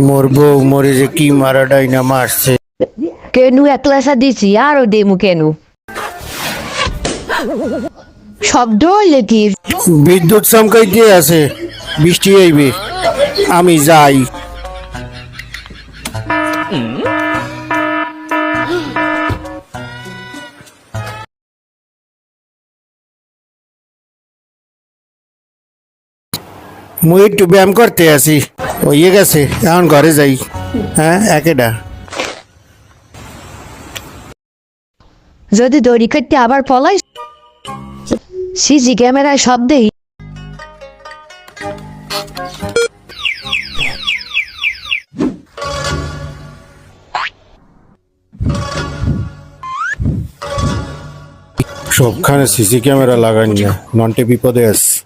মোর বউ মরে যে কি মারা ডাইনা মারছে। কেনু এত আশা দিছি আরো দেমু কেন শব্দ হইলে কি বিদ্যুৎ চমকাইতে আছে, বৃষ্টি আইবে, আমি যাই। মুই একটু ব্যায়াম করতে আছি, হইয়ে গেছে, এখন ঘরে যাই। হ্যাঁ, একেডা যদি দড়ি কাটতে আবার পলাই সিসি ক্যামেরায় সব দেই সবখানে সিসি ক্যামেরা লাগাই না, নন্টে বিপদে আছে।